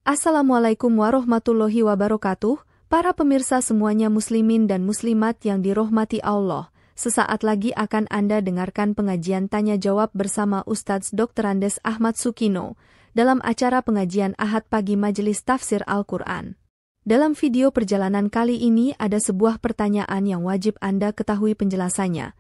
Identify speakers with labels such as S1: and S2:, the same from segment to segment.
S1: Assalamualaikum warahmatullahi wabarakatuh, para pemirsa semuanya muslimin dan muslimat yang dirahmati Allah. Sesaat lagi akan Anda dengarkan pengajian tanya jawab bersama Ustadz Dr. Andes Ahmad Sukino dalam acara pengajian Ahad pagi Majelis Tafsir Al-Quran. Dalam video perjalanan kali ini ada sebuah pertanyaan yang wajib Anda ketahui penjelasannya,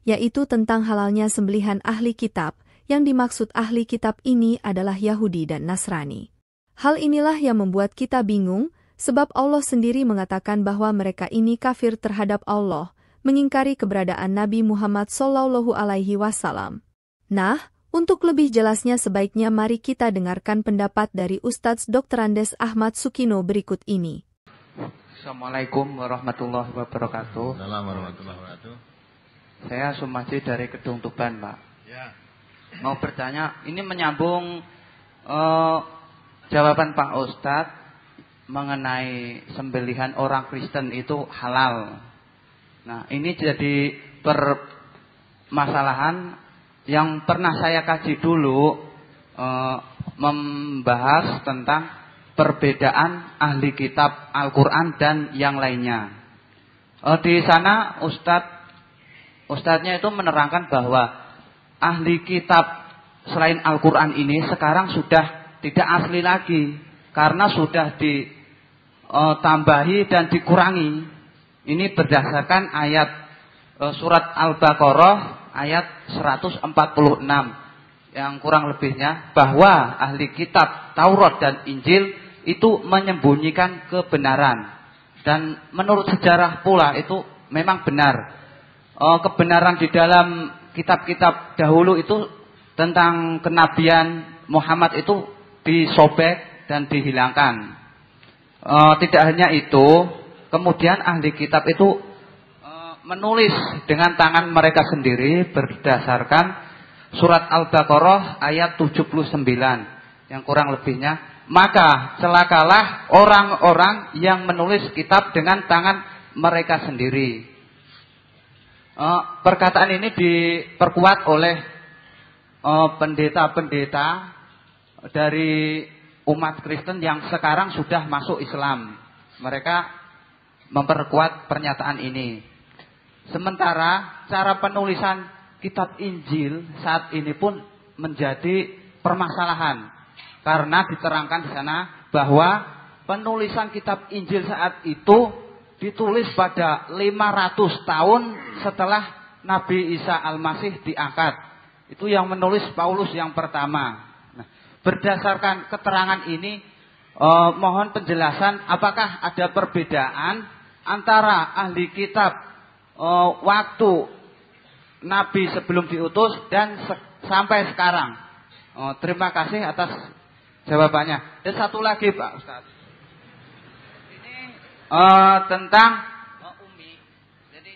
S1: yaitu tentang halalnya sembelihan ahli kitab. Yang dimaksud ahli kitab ini adalah Yahudi dan Nasrani. Hal inilah yang membuat kita bingung, sebab Allah sendiri mengatakan bahwa mereka ini kafir terhadap Allah, mengingkari keberadaan Nabi Muhammad SAW. Nah, untuk lebih jelasnya sebaiknya mari kita dengarkan pendapat dari Ustadz Dr. Andes Ahmad Sukino berikut ini.
S2: Assalamualaikum warahmatullahi wabarakatuh.
S3: Assalamualaikum warahmatullahi wabarakatuh.
S2: Saya Sumaji dari Kedung Tuban, Pak.
S3: Ya.
S2: Mau bertanya, ini menyambung jawaban Pak Ustadz mengenai sembelihan orang Kristen itu halal. Nah, ini jadi permasalahan yang pernah saya kaji dulu, membahas tentang perbedaan ahli kitab Al-Quran dan yang lainnya. Di sana Ustadznya itu menerangkan bahwa ahli kitab selain Al-Quran ini sekarang sudah tidak asli lagi, karena sudah ditambahi dan dikurangi. Ini berdasarkan ayat surat Al-Baqarah ayat 146 yang kurang lebihnya, bahwa ahli kitab Taurat dan Injil itu menyembunyikan kebenaran. Dan menurut sejarah pula itu memang benar. Kebenaran di dalam kitab-kitab dahulu itu tentang kenabian Muhammad itu disobek dan dihilangkan. Tidak hanya itu, kemudian ahli kitab itu menulis dengan tangan mereka sendiri berdasarkan surat Al-Baqarah ayat 79 yang kurang lebihnya. Maka celakalah orang-orang yang menulis kitab dengan tangan mereka sendiri. Perkataan ini diperkuat oleh pendeta-pendeta dari umat Kristen yang sekarang sudah masuk Islam. Mereka memperkuat pernyataan ini. Sementara cara penulisan kitab Injil saat ini pun menjadi permasalahan, karena diterangkan di sana bahwa penulisan kitab Injil saat itu ditulis pada 500 tahun setelah Nabi Isa Al-Masih diangkat. Itu yang menulis Paulus yang pertama. Berdasarkan keterangan ini, mohon penjelasan apakah ada perbedaan antara ahli kitab waktu Nabi sebelum diutus dan sampai sekarang. Terima kasih atas jawabannya. Dan satu lagi Pak Ustadz, ini tentang Umi. Jadi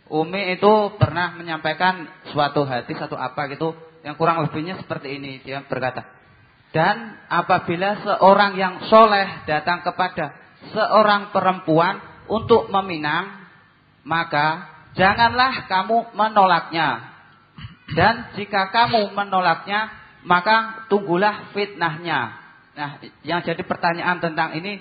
S2: Umi itu pernah menyampaikan suatu hadis atau apa gitu, yang kurang lebihnya seperti ini. Dia berkata, dan apabila seorang yang soleh datang kepada seorang perempuan untuk meminang, maka janganlah kamu menolaknya. Dan jika kamu menolaknya, maka tunggulah fitnahnya. Nah, yang jadi pertanyaan tentang ini,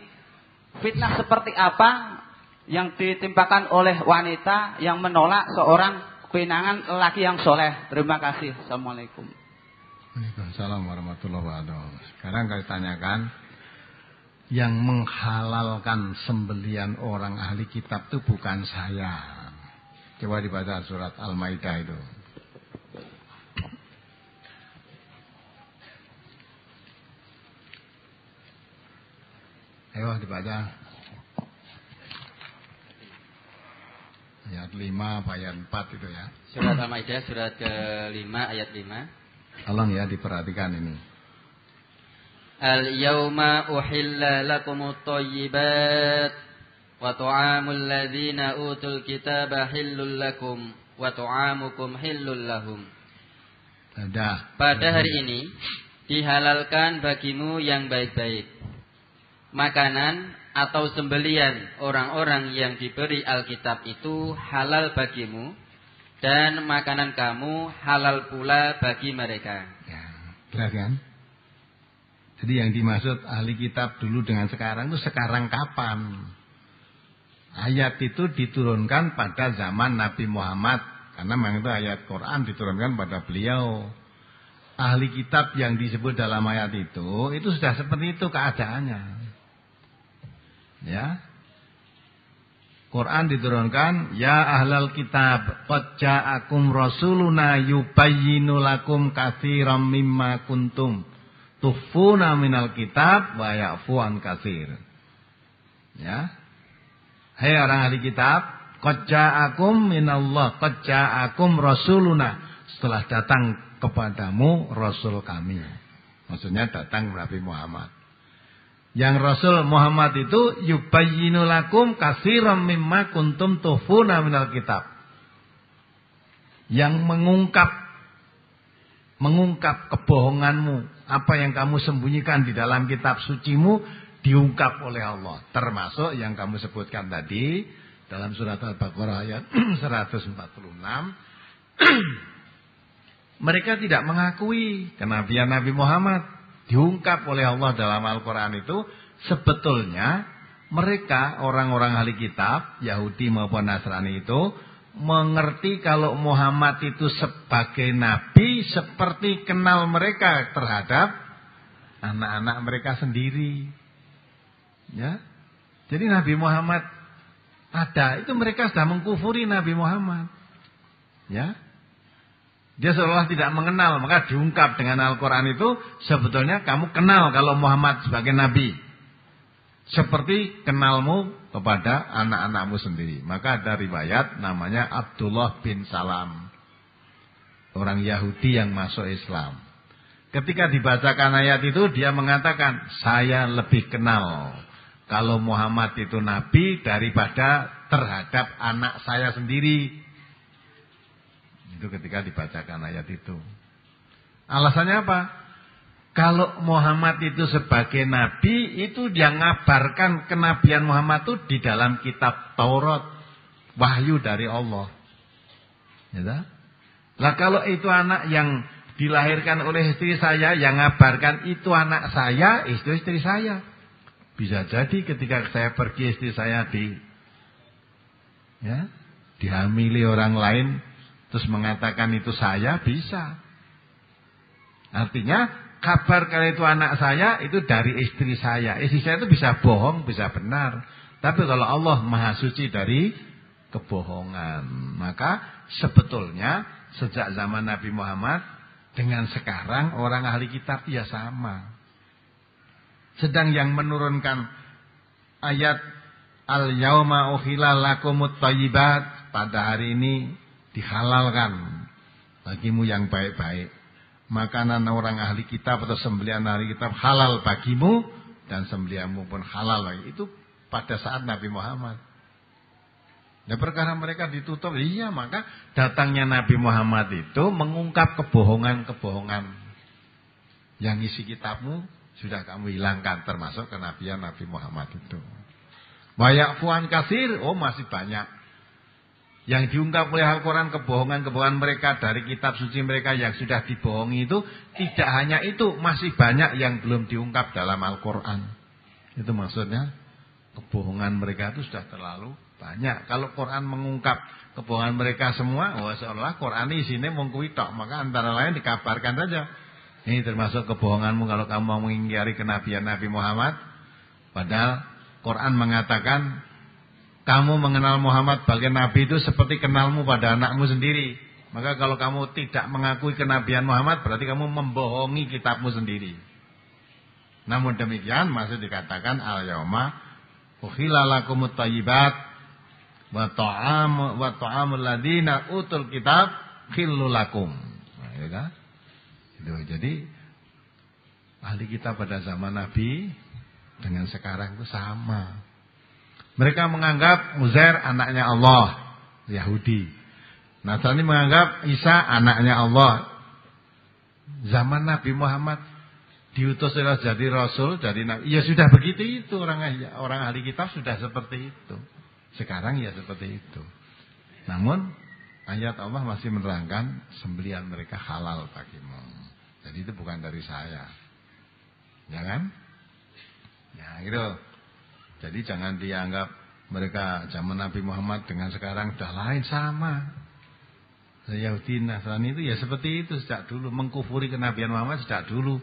S2: fitnah seperti apa yang ditimpakan oleh wanita yang menolak seorang pinangan lelaki yang soleh? Terima kasih. Assalamualaikum.
S3: Waalaikumsalam warahmatullahi wabarakatuh. Sekarang kami tanyakan, yang menghalalkan sembelian orang ahli kitab itu bukan saya. Coba dibaca surat Al-Maidah itu. Ayo dibaca. Ayat 5 ayat 4 itu ya.
S4: Surat Al-Maidah surat ke-5 ayat 5.
S3: Tolong ya diperhatikan ini.
S4: Al-yawma uhilla lakumut thayyibat wa tu'amul ladzina utul kitaba hillul lakum wa tu'amukum hillul lahum. Pada hari ini dihalalkan bagimu yang baik-baik. Makanan atau sembelian orang-orang yang diberi Alkitab itu halal bagimu, dan makanan kamu halal pula bagi mereka.
S3: Ya, jelas kan? Jadi yang dimaksud ahli kitab dulu dengan sekarang itu sekarang kapan? Ayat itu diturunkan pada zaman Nabi Muhammad. Karena memang itu ayat Quran diturunkan pada beliau. Ahli kitab yang disebut dalam ayat itu sudah seperti itu keadaannya. Ya. Quran diturunkan, ya ahlal kitab, qad ja'akum rasuluna yubayyinu lakum katsiran mimma kuntum tukhfuna minal kitab wa ya'fu an katsir. Ya. Hai orang ahli kitab, qad ja'akum minallah, qad ja'akum rasuluna. Setelah datang kepadamu rasul kami. Maksudnya datang Nabi Muhammad. Yang Rasul Muhammad itu yubayyinu lakum katsiran mimma kuntum tukhfuna minal kitab. Yang mengungkap kebohonganmu, apa yang kamu sembunyikan di dalam kitab sucimu diungkap oleh Allah, termasuk yang kamu sebutkan tadi dalam surat Al-Baqarah ayat 146. Mereka tidak mengakui kenabian Nabi Muhammad. Diungkap oleh Allah dalam Al-Quran itu sebetulnya mereka orang-orang ahli kitab Yahudi maupun Nasrani itu mengerti kalau Muhammad itu sebagai nabi seperti kenal mereka terhadap anak-anak mereka sendiri. Ya. Jadi Nabi Muhammad ada, itu mereka sudah mengkufuri Nabi Muhammad. Ya. Dia seolah tidak mengenal, maka diungkap dengan Al-Quran itu sebetulnya kamu kenal kalau Muhammad sebagai nabi. Seperti kenalmu kepada anak-anakmu sendiri. Maka ada riwayat namanya Abdullah bin Salam. Orang Yahudi yang masuk Islam. Ketika dibacakan ayat itu dia mengatakan, saya lebih kenal kalau Muhammad itu nabi daripada terhadap anak saya sendiri. Itu ketika dibacakan ayat itu. Alasannya apa? Kalau Muhammad itu sebagai nabi, itu dia ngabarkan kenabian Muhammad itu di dalam kitab Taurat, wahyu dari Allah. Ya. Lah kalau itu anak yang dilahirkan oleh istri saya, yang ngabarkan itu anak saya, itu istri saya. Bisa jadi ketika saya pergi istri saya dihamili orang lain, terus mengatakan itu saya, bisa. Artinya kabar kalau itu anak saya itu dari istri saya. Istri saya itu bisa bohong, bisa benar. Tapi kalau Allah Maha Suci dari kebohongan. Maka sebetulnya sejak zaman Nabi Muhammad dengan sekarang orang ahli kitab ya sama. Sedang yang menurunkan ayat al-yauma uhilla lakumut thayyibat, pada hari ini dihalalkan bagimu yang baik-baik. Makanan orang ahli kitab atau sembelihan ahli kitab halal bagimu, dan sembelihanmu pun halal lagi. Itu pada saat Nabi Muhammad. Nah, perkara mereka ditutup, iya, maka datangnya Nabi Muhammad itu mengungkap kebohongan-kebohongan yang isi kitabmu sudah kamu hilangkan, termasuk kenabian Nabi Muhammad itu. Wa ya'fu an katsir, masih banyak yang diungkap oleh Al-Quran, kebohongan-kebohongan mereka dari kitab suci mereka yang sudah dibohongi itu. Tidak hanya itu, masih banyak yang belum diungkap dalam Al-Quran. Itu maksudnya kebohongan mereka itu sudah terlalu banyak. Kalau Quran mengungkap kebohongan mereka semua, seolah Quran ini isinya mengkuwi tok. Maka antara lain dikabarkan saja, ini termasuk kebohonganmu kalau kamu mau mengingkari kenabian Nabi Muhammad. Padahal Quran mengatakan kamu mengenal Muhammad sebagai nabi itu seperti kenalmu pada anakmu sendiri. Maka kalau kamu tidak mengakui kenabian Muhammad, berarti kamu membohongi kitabmu sendiri. Namun demikian masih dikatakan al-yauma uhilla lakumut thayyibat wa ta'amul ladina utul kitab khillul lakum. Nah, ya kan? Jadi ahli kitab pada zaman Nabi dengan sekarang itu sama. Mereka menganggap Uzair anaknya Allah, Yahudi. Nasrani menganggap Isa anaknya Allah. Zaman Nabi Muhammad diutus jadi rasul, jadi nabi. Ya sudah begitu itu, orang ahli kitab sudah seperti itu. Sekarang ya seperti itu. Namun ayat Allah masih menerangkan sembelihan mereka halal bagimu. Jadi itu bukan dari saya. Jangan. Ya gitu. Jadi jangan dianggap mereka zaman Nabi Muhammad dengan sekarang sudah lain, sama. Yahudi Nasrani itu ya seperti itu sejak dulu, mengkufuri kenabian Muhammad sejak dulu,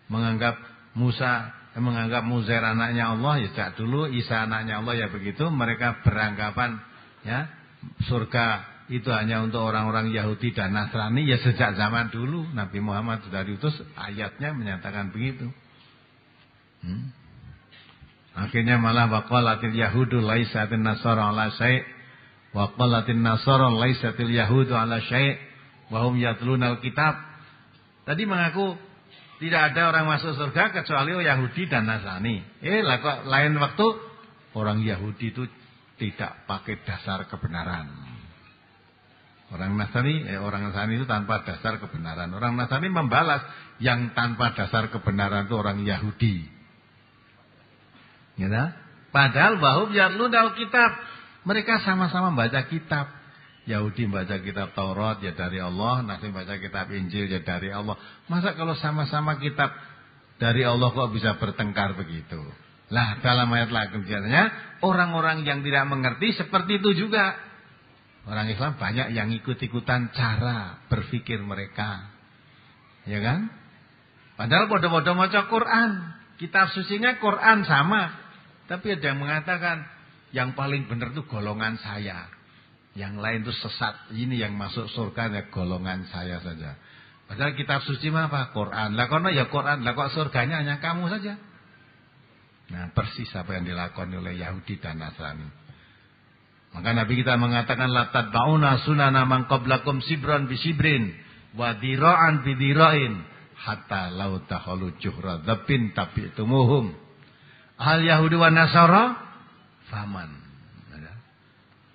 S3: menganggap menganggap Muzair anaknya Allah ya sejak dulu, Isa anaknya Allah ya begitu. Mereka beranggapan ya surga itu hanya untuk orang-orang Yahudi dan Nasrani ya sejak zaman dulu. Nabi Muhammad sudah diutus, ayatnya menyatakan begitu. Akhirnya malah waqalatil yahudu laisatin nasara ala syai' waqalatin nasara laisatil yahudu ala syai' wa hum yatlunal kitab. Tadi mengaku tidak ada orang masuk surga kecuali Yahudi dan Nasrani. Lah kok lain waktu orang Yahudi itu tidak pakai dasar kebenaran. Orang Nasrani itu tanpa dasar kebenaran. Orang Nasrani membalas yang tanpa dasar kebenaran itu orang Yahudi. Ya, padahal wahum yatlunal kitab, mereka sama-sama baca kitab. Yahudi baca kitab Taurat ya dari Allah, Nasrani baca kitab Injil ya dari Allah. Masa kalau sama-sama kitab dari Allah kok bisa bertengkar begitu? Lah dalam ayat lagi katanya orang-orang yang tidak mengerti seperti itu juga. Orang Islam banyak yang ikut-ikutan cara berpikir mereka. Ya kan? Padahal bodoh-bodoh maca Quran, kitab sucinya Quran sama. Tapi ada yang mengatakan yang paling benar itu golongan saya. Yang lain itu sesat. Ini yang masuk surga ya golongan saya saja. Padahal kitab suci mah apa? Quran. Lah kono ya Quran. Lah kok surganya hanya kamu saja. Nah, persis apa yang dilakukan oleh Yahudi dan Nasrani. Maka Nabi kita mengatakan la tadbauna sunana man qablakum sibran bi sibrin wa dira'an bi dira'in hatta law takhalu juhra dzabin tabi'tumuhum. Hal Yahudi wa Nasara faman.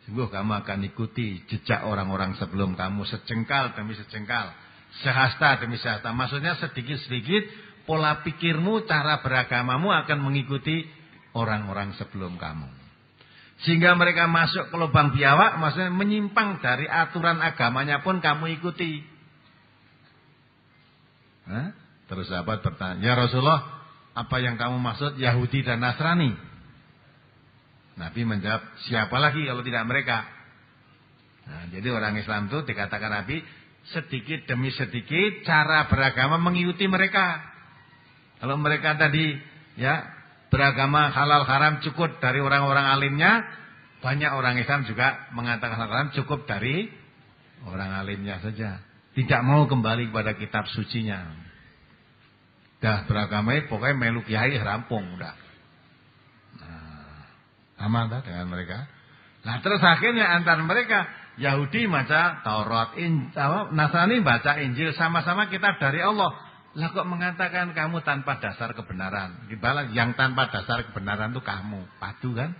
S3: Sungguh kamu akan ikuti jejak orang-orang sebelum kamu sejengkal demi sejengkal, sehasta demi sehasta. Maksudnya sedikit-sedikit pola pikirmu, cara beragamamu akan mengikuti orang-orang sebelum kamu. Sehingga mereka masuk ke lubang biawak, maksudnya menyimpang dari aturan agamanya pun kamu ikuti. Terus sahabat bertanya, ya Rasulullah, apa yang kamu maksud Yahudi dan Nasrani? Nabi menjawab, siapa lagi kalau tidak mereka? Nah, jadi orang Islam itu dikatakan Nabi sedikit demi sedikit cara beragama mengikuti mereka. Kalau mereka tadi ya beragama halal haram cukup dari orang-orang alimnya, banyak orang Islam juga mengatakan halal haram cukup dari orang alimnya saja. Tidak mau kembali kepada kitab sucinya. Dah beragama pokoknya melu kiai rampung udah. Nah, aman dah dengan mereka. Nah, terus akhirnya antara mereka Yahudi baca Taurat, Nasrani baca Injil, sama-sama kitab dari Allah. Lah kok mengatakan kamu tanpa dasar kebenaran? Dibalas yang tanpa dasar kebenaran itu kamu. Padu kan?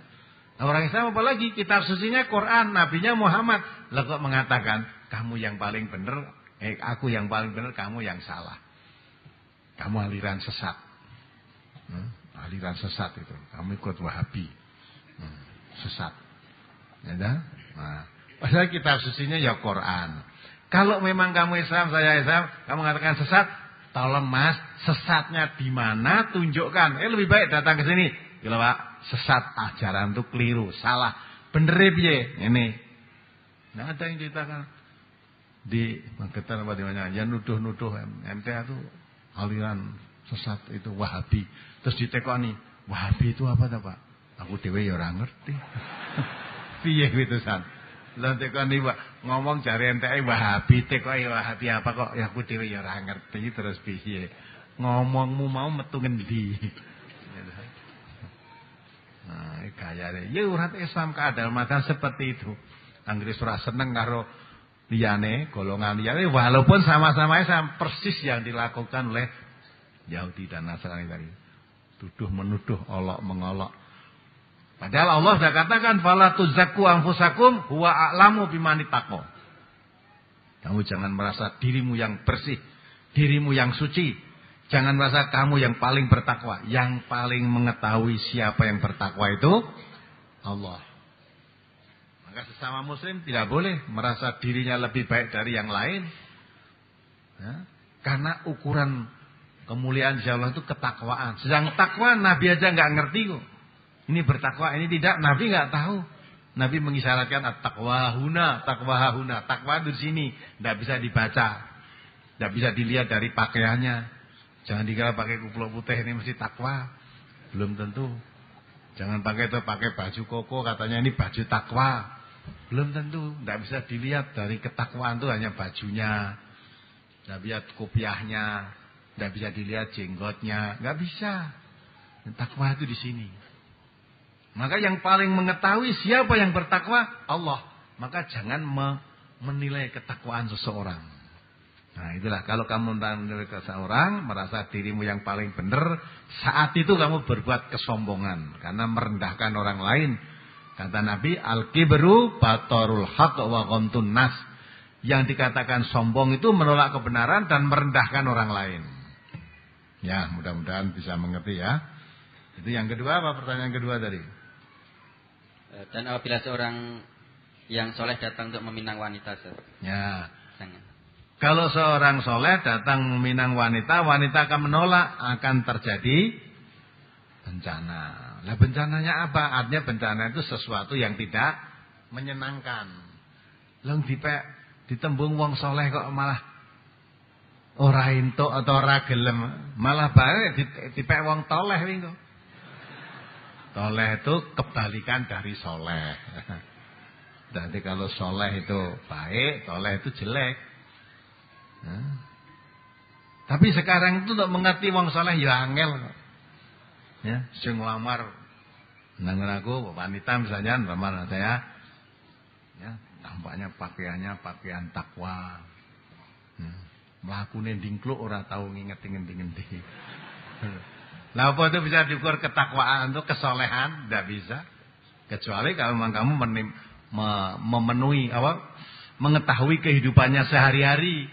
S3: Nah, orang Islam apalagi kitab sucinya Quran, nabinya Muhammad. Lah kok mengatakan kamu yang paling benar, aku yang paling benar, kamu yang salah. Kamu aliran sesat. Aliran sesat itu. Kamu ikut Wahabi. Sesat. Ya dah? Nah, padahal kitab sucinya ya Quran. Kalau memang kamu Islam, saya Islam, kamu mengatakan sesat, tolong Mas, sesatnya di mana? Tunjukkan. Lebih baik datang ke sini. Kalau Pak, sesat ajaran itu keliru, salah. Bener piye? Ini. Nah, ada yang ceritakan di Magetan apa di mana? Ya nuduh-nuduh MTA itu aliran sesat itu Wahabi. Terus ditekoni, Wahabi itu apa ta, Pak? Aku dhewe ya ora ngerti. Piye gitu san? Lah tekoni ngomong jare NTI Wahabi, tekoki Wahabi apa kok ya aku dhewe ya ora ngerti terus piye? Ngomongmu mau metu ngendi? Nah, gayane ya urat Islam keadalan seperti itu. Anggere ora seneng karo liyane, golongan liyane walaupun sama-sama Islam, persis yang dilakukan oleh Yahudi dan Nasrani tadi. Tuduh menuduh, olok mengolok. Padahal Allah sudah katakan fala tuzakku anfusakum huwa a'lamu bimani taqwa. Kamu jangan merasa dirimu yang bersih, dirimu yang suci. Jangan merasa kamu yang paling bertakwa. Yang paling mengetahui siapa yang bertakwa itu Allah. Maka sesama muslim tidak boleh merasa dirinya lebih baik dari yang lain. Ya, karena ukuran Kemuliaan insya Allah itu ketakwaan. Sedang takwa Nabi aja nggak ngerti kok. Ini bertakwa, ini tidak. Nabi nggak tahu. Nabi mengisyaratkan at-taqwa huna, taqwa huna. Takwa itu di sini, nggak bisa dibaca, nggak bisa dilihat dari pakaiannya. Jangan dikira pakai kupluk putih ini mesti takwa, belum tentu. Jangan pakai baju koko katanya ini baju takwa, belum tentu. Nggak bisa dilihat dari ketakwaan itu hanya bajunya, nggak lihat kopiahnya, nggak bisa dilihat jenggotnya, nggak bisa. Takwa itu di sini. Maka yang paling mengetahui siapa yang bertakwa Allah. Maka jangan menilai ketakwaan seseorang. Nah itulah kalau kamu menilai seseorang, merasa dirimu yang paling benar, saat itu kamu berbuat kesombongan karena merendahkan orang lain. Kata Nabi, al-kibru batarul haq wa ghamtun nas. Yang dikatakan sombong itu menolak kebenaran dan merendahkan orang lain. Ya, mudah-mudahan bisa mengerti ya. Itu yang kedua, apa pertanyaan kedua tadi?
S4: Dan apabila seorang yang soleh datang untuk meminang wanita,
S3: ya.
S4: Jangan.
S3: Kalau seorang soleh datang meminang wanita, wanita akan menolak, akan terjadi bencana. Nah bencananya apa? Artinya bencana itu sesuatu yang tidak menyenangkan. Long ditembung wong soleh kok malah ora entuk atau ora gelem, malah bae dipek wong toleh wingi. Soleh itu kebalikan dari soleh. Jadi kalau soleh itu baik, soleh itu jelek. Tapi sekarang itu untuk mengerti wong soleh ya angel. Ya, sing nglamar nang aku wanita misalnya lamar saya. Ya, nampaknya pakaiannya pakaian takwa. Mlakune ndingkluk ora tau nginget-ngendi. Lah apa itu bisa diukur ketakwaan itu kesolehan? Tidak bisa. Kecuali kalau memang kamu memenuhi mengetahui kehidupannya sehari-hari.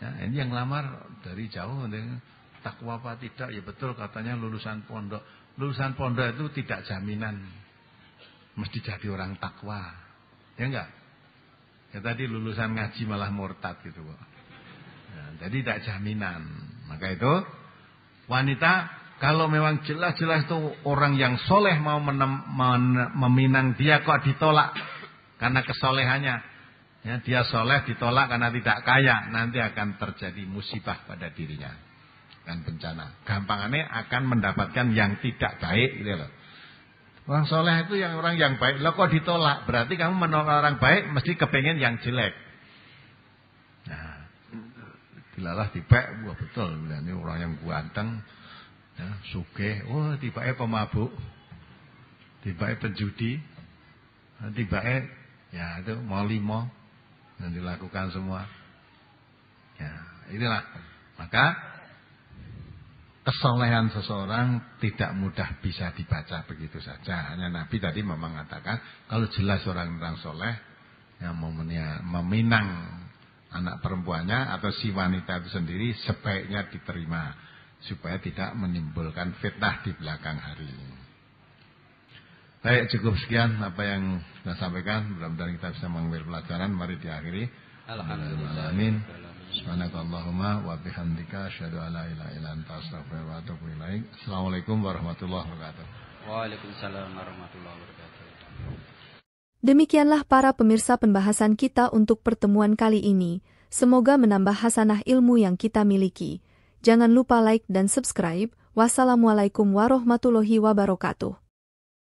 S3: Ya, ini yang lamar dari jauh, takwa apa tidak? Ya betul katanya lulusan pondok. Lulusan pondok itu tidak jaminan mesti jadi orang takwa. Ya enggak? Ya tadi lulusan ngaji malah murtad gitu kok. Ya, jadi tidak jaminan. Maka itu wanita kalau memang jelas-jelas itu orang yang soleh mau meminang dia kok ditolak karena kesolehannya. Ya, dia soleh ditolak karena tidak kaya. Nanti akan terjadi musibah pada dirinya. Dan bencana. Gampangannya akan mendapatkan yang tidak baik. Gitu loh. Orang soleh itu yang orang yang baik. Loh kok ditolak? Berarti kamu menolak orang baik mesti kepengen yang jelek. Nah, dilalah dipek. Wah betul. Ini orang yang ganteng. Ya, sugih, tibake pemabuk, tibake penjudi, tibake ya itu mau limo dan dilakukan semua. Ya, inilah. Maka kesolehan seseorang tidak mudah bisa dibaca begitu saja. Hanya Nabi tadi memang mengatakan kalau jelas orang soleh yang meminang anak perempuannya atau si wanita itu sendiri sebaiknya diterima. Supaya tidak menimbulkan fitnah di belakang hari. Baik, cukup sekian apa yang saya sampaikan. Mudah-mudahan kita bisa mengambil pelajaran. Mari diakhiri.
S4: Alhamdulillah.
S3: Amin. Subhanakallahumma wa bihamdika asyhadu an la ilaha illa anta astaghfiruka wa atubu ilaik. Assalamualaikum warahmatullahi wabarakatuh.
S4: Waalaikumsalam warahmatullahi wabarakatuh.
S1: Demikianlah para pemirsa pembahasan kita untuk pertemuan kali ini. Semoga menambah hasanah ilmu yang kita miliki. Jangan lupa like dan subscribe. Wassalamualaikum warahmatullahi wabarakatuh.